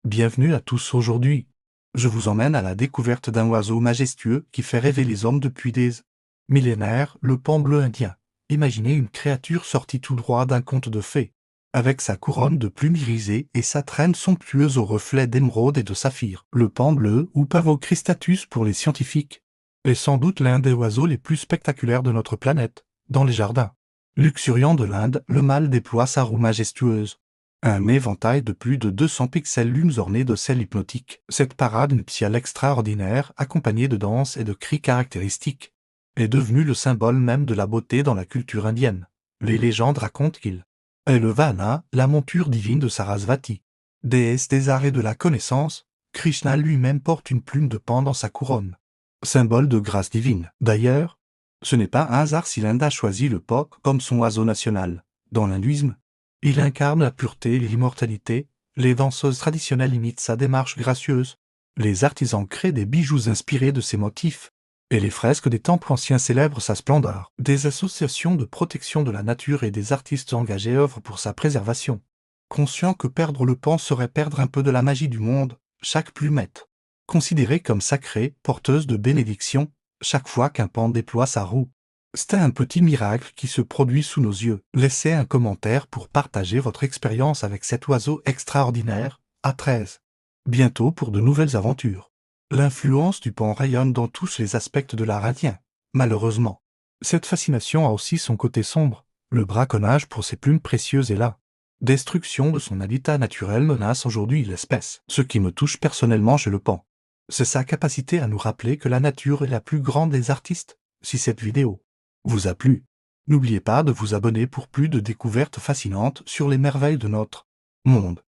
Bienvenue à tous aujourd'hui. Je vous emmène à la découverte d'un oiseau majestueux qui fait rêver les hommes depuis des millénaires, le paon bleu indien. Imaginez une créature sortie tout droit d'un conte de fées. Avec sa couronne de plumes irisées et sa traîne somptueuse aux reflets d'émeraude et de saphir, le paon bleu, ou Pavocristatus pour les scientifiques, est sans doute l'un des oiseaux les plus spectaculaires de notre planète, dans les jardins luxuriants de l'Inde, le mâle déploie sa roue majestueuse. Un éventail de plus de 200 pixels lunes orné de selles hypnotiques. Cette parade nuptiale extraordinaire, accompagnée de danses et de cris caractéristiques, est devenue le symbole même de la beauté dans la culture indienne. Les légendes racontent qu'il est le Vahana, la monture divine de Sarasvati. Déesse des arts et de la connaissance, Krishna lui-même porte une plume de paon dans sa couronne. Symbole de grâce divine. D'ailleurs, ce n'est pas un hasard si l'Inde a choisi le paon comme son oiseau national. Dans l'hindouisme, il incarne la pureté et l'immortalité. Les danseuses traditionnelles imitent sa démarche gracieuse. Les artisans créent des bijoux inspirés de ses motifs. Et les fresques des temples anciens célèbrent sa splendeur. Des associations de protection de la nature et des artistes engagés œuvrent pour sa préservation. Conscient que perdre le paon serait perdre un peu de la magie du monde, chaque plumette, considérée comme sacrée, porteuse de bénédictions, chaque fois qu'un paon déploie sa roue, c'est un petit miracle qui se produit sous nos yeux. Laissez un commentaire pour partager votre expérience avec cet oiseau extraordinaire, à 13. Bientôt pour de nouvelles aventures. L'influence du paon rayonne dans tous les aspects de l'art indien. Malheureusement, cette fascination a aussi son côté sombre. Le braconnage pour ses plumes précieuses et la destruction de son habitat naturel menace aujourd'hui l'espèce. Ce qui me touche personnellement chez le paon, c'est sa capacité à nous rappeler que la nature est la plus grande des artistes. Si cette vidéo vous a plu, n'oubliez pas de vous abonner pour plus de découvertes fascinantes sur les merveilles de notre monde.